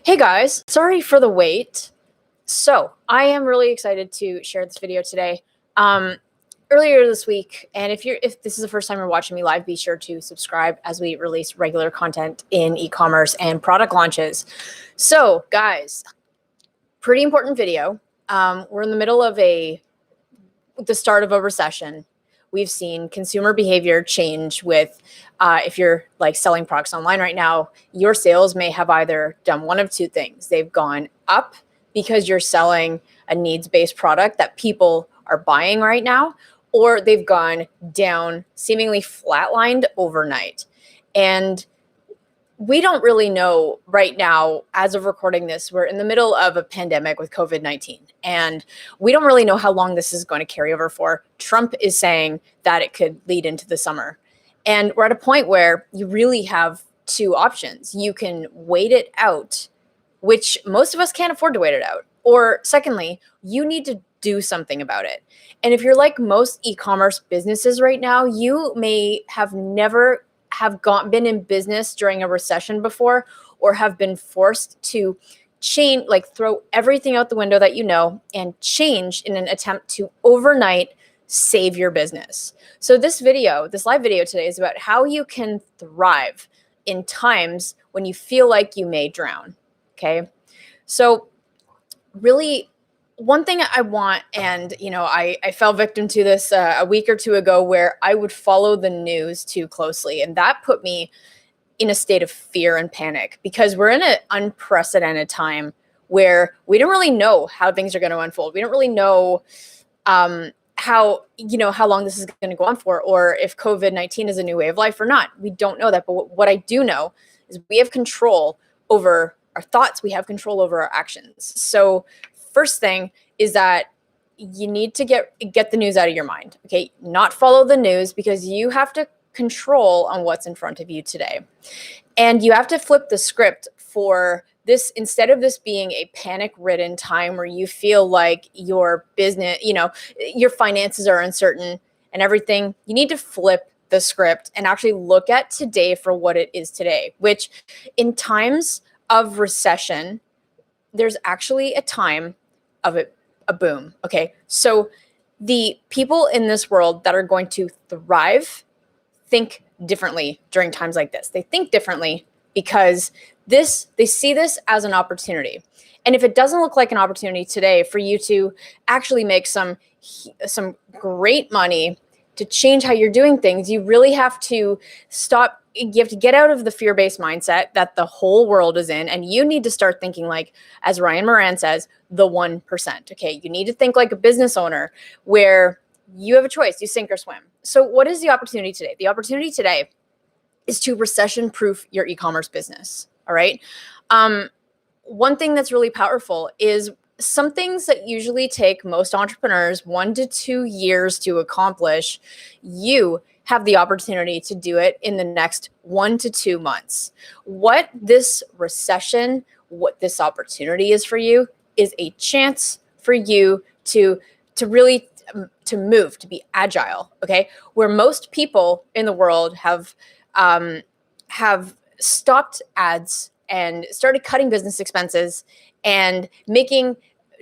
Hey guys, sorry for the wait. So I am really excited to share this video today. Um, Earlier this week, and if this is the first time you're watching me live, be sure to subscribe as we release regular content in e-commerce and product launches. So guys, pretty important video. We're in the middle of the start of a recession. We've seen consumer behavior change with, if you're like selling products online right now, your sales may have either done one of two things. They've gone up because you're selling a needs-based product that people are buying right now, or they've gone down, seemingly flatlined overnight. And we don't really know right now, as of recording this. We're in the middle of a pandemic with COVID-19, and we don't really know how long this is going to carry over for. Trump is saying that it could lead into the summer. And we're at a point where you really have two options. You can wait it out, which most of us can't afford to wait it out. Or secondly, you need to do something about it. And if you're like most e-commerce businesses right now, you may have never been in business during a recession before, or have been forced to change, like throw everything out the window that you know and change in an attempt to overnight save your business. So this live video today is about how you can thrive in times when you feel like you may drown. Okay. So really, one thing I want, and I fell victim to this a week or two ago, where I would follow the news too closely, and that put me in a state of fear and panic, because we're in an unprecedented time where we don't really know how things are going to unfold. We don't really know how long this is going to go on for, or if COVID-19 is a new way of life or not. We don't know that, but what I do know is we have control over our thoughts. We have control over our actions. So first thing is that you need to get the news out of your mind. Okay, not follow the news, because you have to control on what's in front of you today. And you have to flip the script for this. Instead of this being a panic-ridden time where you feel like your business, your finances are uncertain and everything, you need to flip the script and actually look at today for what it is today, which in times of recession, there's actually a time of a boom. Okay. So the people in this world that are going to thrive think differently during times like this. They think differently because they see this as an opportunity. And if it doesn't look like an opportunity today for you to actually make some great money to change how you're doing things, you really have to stop. You have to get out of the fear-based mindset that the whole world is in, and you need to start thinking like, as Ryan Moran says, the 1%. Okay, you need to think like a business owner where you have a choice, you sink or swim. So what is the opportunity today? The opportunity today is to recession-proof your e-commerce business. All right. One thing that's really powerful is some things that usually take most entrepreneurs 1 to 2 years to accomplish. You have the opportunity to do it in the next 1 to 2 months. What this recession, what this opportunity is for you, is a chance for you to really to move, to be agile. Okay, where most people in the world have stopped ads and started cutting business expenses and making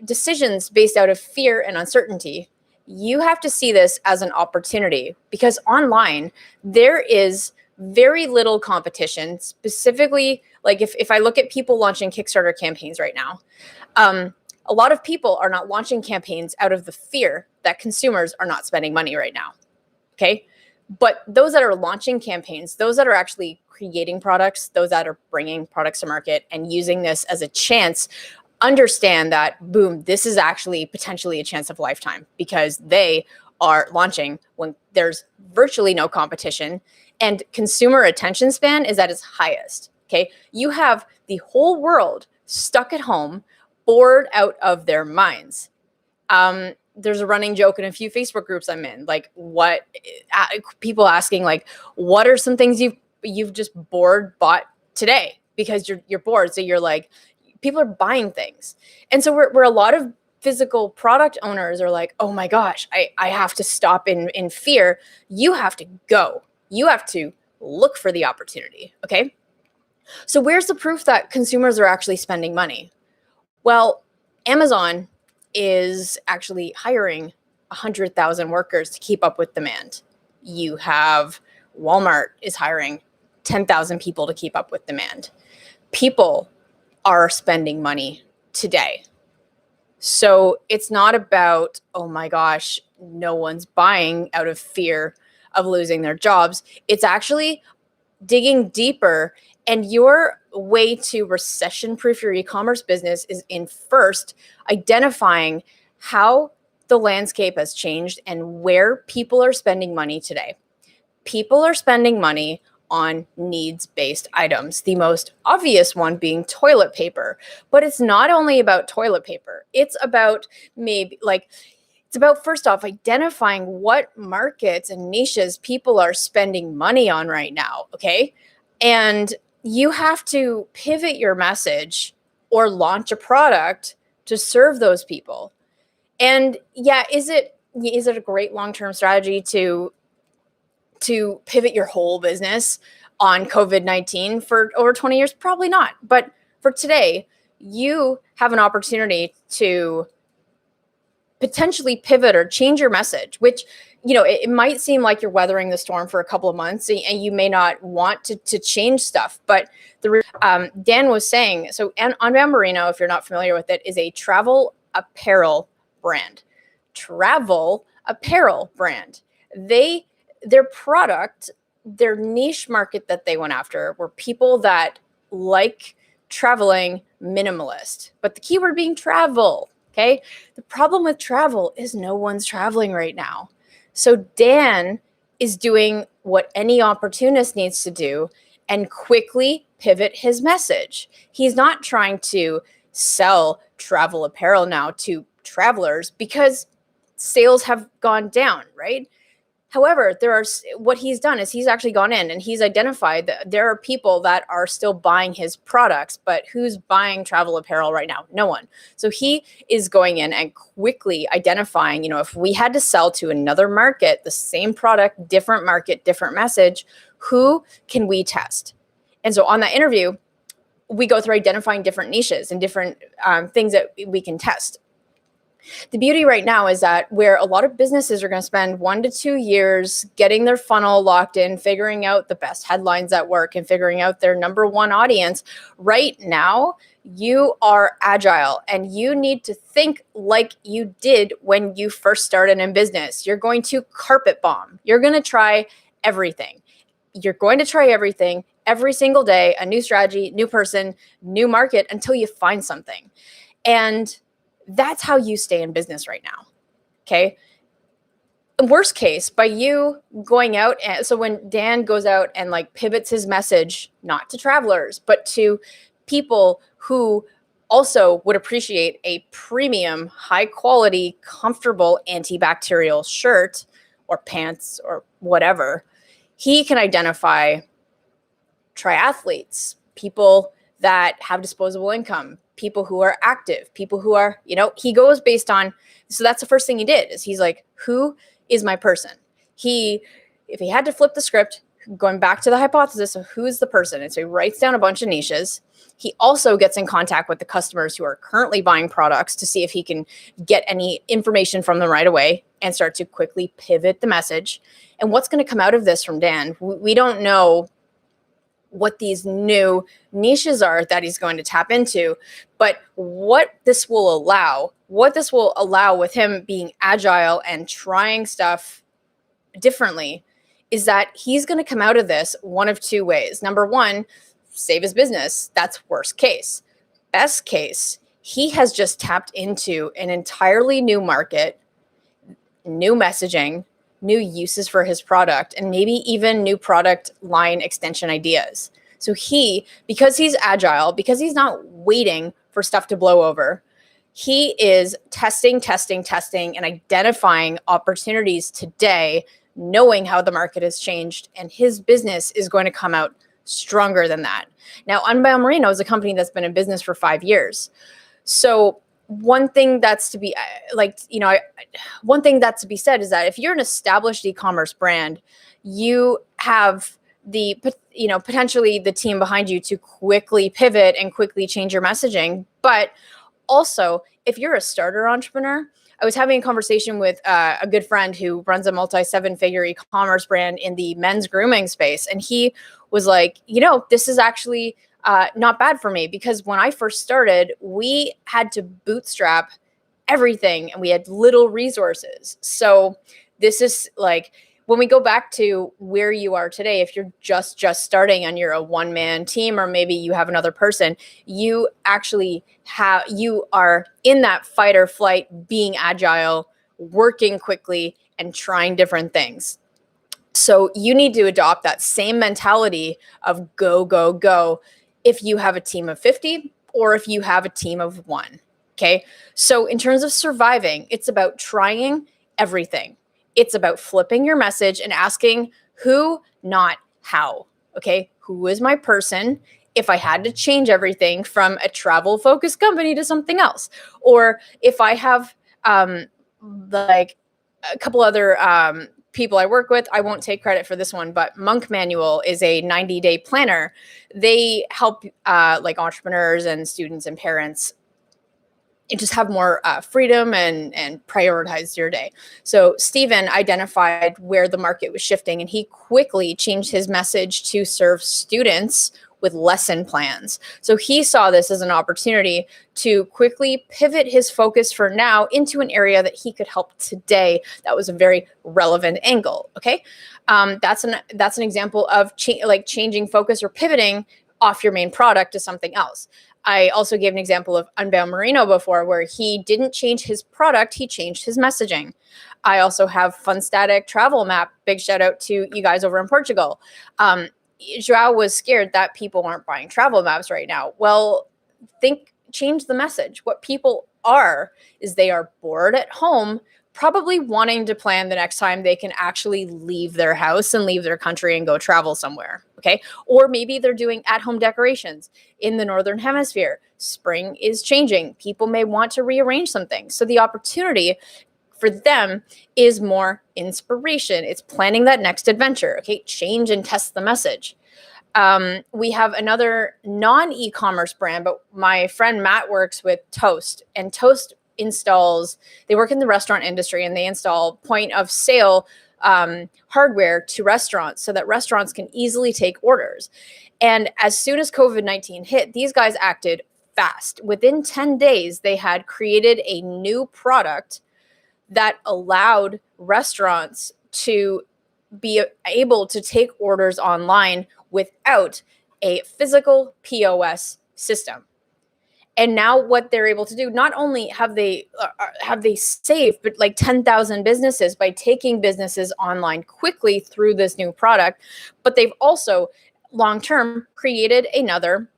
decisions based out of fear and uncertainty. You have to see this as an opportunity, because online there is very little competition. Specifically, like if I look at people launching Kickstarter campaigns right now, a lot of people are not launching campaigns out of the fear that consumers are not spending money right now. Okay. But those that are launching campaigns, those that are actually creating products, those that are bringing products to market and using this as a chance, understand that, boom, this is actually potentially a chance of a lifetime, because they are launching when there's virtually no competition and consumer attention span is at its highest. Okay. You have the whole world stuck at home, bored out of their minds. There's a running joke in a few Facebook groups I'm in, like people asking, like, what are some things you've just bought today because you're bored. So you're like, people are buying things. And so we're a lot of physical product owners are like, oh my gosh, I have to stop in fear. You have to go. You have to look for the opportunity. Okay. So where's the proof that consumers are actually spending money? Well, Amazon is actually hiring 100,000 workers to keep up with demand. You have Walmart is hiring 10,000 people to keep up with demand. People are spending money today. So it's not about, oh my gosh, no one's buying out of fear of losing their jobs. It's actually digging deeper. And your way to recession proof your e-commerce business is in first identifying how the landscape has changed and where people are spending money today. People are spending money on needs-based items, the most obvious one being toilet paper. But it's not only about toilet paper. It's about it's about first off identifying what markets and niches people are spending money on right now, okay? And you have to pivot your message or launch a product to serve those people. And yeah, is it a great long-term strategy to pivot your whole business on COVID-19 for over 20 years? Probably not. But for today, you have an opportunity to potentially pivot or change your message, which, it might seem like you're weathering the storm for a couple of months and you may not want to change stuff. But Dan was saying, so Unbound Merino, if you're not familiar with it, is a travel apparel brand. Their product, their niche market that they went after were people that like traveling minimalist, but the keyword being travel. Okay. The problem with travel is no one's traveling right now. So Dan is doing what any opportunist needs to do and quickly pivot his message. He's not trying to sell travel apparel now to travelers because sales have gone down, right? However, what he's done is he's actually gone in and he's identified that there are people that are still buying his products, but who's buying travel apparel right now? No one. So he is going in and quickly identifying, if we had to sell to another market, the same product, different market, different message, who can we test? And so on that interview, we go through identifying different niches and different things that we can test. The beauty right now is that where a lot of businesses are going to spend 1 to 2 years getting their funnel locked in, figuring out the best headlines that work and figuring out their number one audience, right now you are agile and you need to think like you did when you first started in business. You're going to carpet bomb. You're going to try everything. You're going to try everything every single day, a new strategy, new person, new market until you find something. And that's how you stay in business right now. Okay. Worst case, by you going out, so when Dan goes out and pivots his message, not to travelers, but to people who also would appreciate a premium, high quality, comfortable antibacterial shirt or pants or whatever, he can identify triathletes, people that have disposable income, people who are active, people who are, he goes based on, so that's the first thing he did is he's like, who is my person? If he had to flip the script, going back to the hypothesis of who is the person, and so he writes down a bunch of niches. He also gets in contact with the customers who are currently buying products to see if he can get any information from them right away and start to quickly pivot the message. And what's going to come out of this from Dan? We don't know what these new niches are that he's going to tap into, but what this will allow with him being agile and trying stuff differently is that he's going to come out of this one of two ways. Number one, save his business. That's worst case. Best case, he has just tapped into an entirely new market, new messaging, new uses for his product, and maybe even new product line extension ideas. So because he's agile, because he's not waiting for stuff to blow over, he is testing, and identifying opportunities today, knowing how the market has changed, and his business is going to come out stronger than that. Now, Unbound Merino is a company that's been in business for 5 years. So one thing that's to be said is that if you're an established e-commerce brand, you have potentially the team behind you to quickly pivot and quickly change your messaging. But also, if you're a starter entrepreneur, I was having a conversation with a good friend who runs a multi-7-figure e-commerce brand in the men's grooming space. And he was like, this is actually not bad for me, because when I first started, we had to bootstrap everything and we had little resources. So this is like, when we go back to where you are today, if you're just starting and you're a one-man team, or maybe you have another person, you are in that fight or flight, being agile, working quickly, and trying different things. So you need to adopt that same mentality of go, go, go, if you have a team of 50 or if you have a team of 1. Okay. So in terms of surviving, it's about trying everything. It's about flipping your message and asking who, not how. Okay. Who is my person? If I had to change everything from a travel focused company to something else, or if I have like a couple other people I work with, I won't take credit for this one, but Monk Manual is a 90-day planner. They help like entrepreneurs and students and parents and just have more freedom and prioritize your day. So Stephen identified where the market was shifting, and he quickly changed his message to serve students with lesson plans. So he saw this as an opportunity to quickly pivot his focus for now into an area that he could help today. That was a very relevant angle. Okay, that's an example of changing focus or pivoting off your main product to something else. I also gave an example of Unbound Merino before, where he didn't change his product, he changed his messaging. I also have Fun Static Travel Map. Big shout out to you guys over in Portugal. Joao was scared that people aren't buying travel maps right now. Well, change the message. What people are is they are bored at home, probably wanting to plan the next time they can actually leave their house and leave their country and go travel somewhere. Okay. Or maybe they're doing at-home decorations in the Northern Hemisphere. Spring is changing. People may want to rearrange some things. So the opportunity for them is more inspiration. It's planning that next adventure. Okay. Change and test the message. We have another non-e-commerce brand, but my friend Matt works with Toast, and Toast they work in the restaurant industry, and they install point of sale hardware to restaurants so that restaurants can easily take orders. And as soon as COVID-19 hit, these guys acted fast. Within 10 days, they had created a new product that allowed restaurants to be able to take orders online without a physical POS system. And now what they're able to do, not only have they saved, but like 10,000 businesses by taking businesses online quickly through this new product, but they've also long-term created another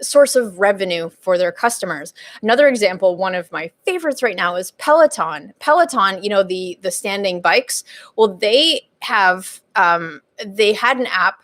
source of revenue for their customers. Another example, one of my favorites right now, is Peloton. Peloton, the standing bikes. Well, they had an app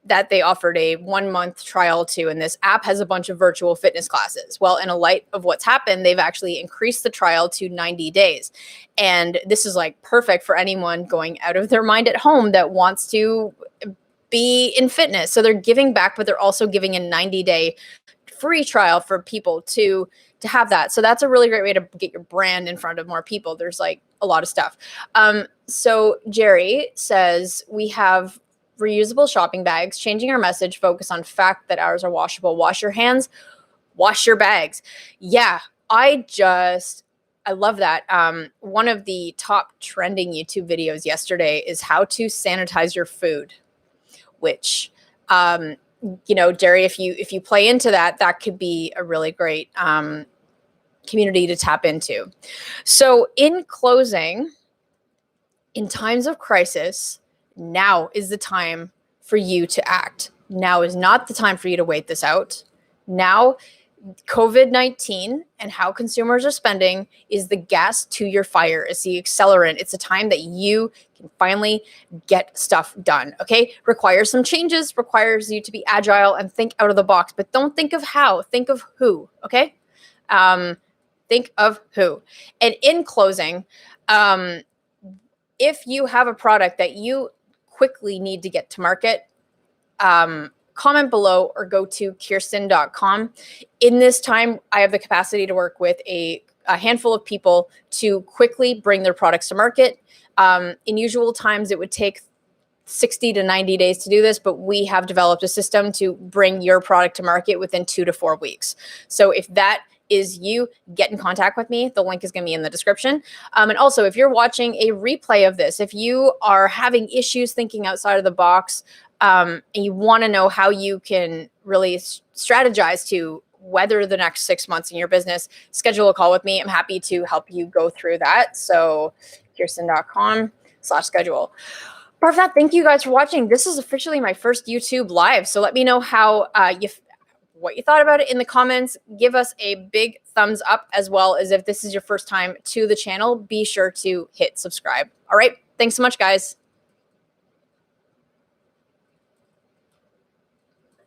that they offered a 1-month trial to, and this app has a bunch of virtual fitness classes. Well, in a light of what's happened, they've actually increased the trial to 90 days. And this is like perfect for anyone going out of their mind at home that wants to be in fitness. So they're giving back, but they're also giving a 90-day free trial for people to have that. So that's a really great way to get your brand in front of more people. There's like a lot of stuff. So Jerry says, we have reusable shopping bags, changing our message, focus on fact that ours are washable. Wash your hands, wash your bags. Yeah, I love that. One of the top trending YouTube videos yesterday is how to sanitize your food, which, Jerry, if you play into that could be a really great community to tap into. So in closing, in times of crisis, now is the time for you to act. Now is not the time for you to wait this out. Now, COVID-19 and how consumers are spending is the gas to your fire. It's the accelerant. It's a time that you can finally get stuff done. Okay. Requires some changes, requires you to be agile and think out of the box, but don't think of how, think of who. Okay. Think of who. And in closing, if you have a product that you quickly need to get to market, comment below or go to kirsten.com. In this time, I have the capacity to work with a handful of people to quickly bring their products to market. In usual times, it would take 60 to 90 days to do this, but we have developed a system to bring your product to market within 2 to 4 weeks. So if that is you, get in contact with me. The link is going to be in the description. And also, if you're watching a replay of this, if you are having issues thinking outside of the box, and you want to know how you can really strategize to weather the next 6 months in your business, schedule a call with me. I'm happy to help you go through that. So kirsten.com/schedule. Part of that, thank you guys for watching. This is officially my first YouTube live. So let me know how what you thought about it in the comments. Give us a big thumbs up, as well as if this is your first time to the channel, be sure to hit subscribe. All right. Thanks so much, guys.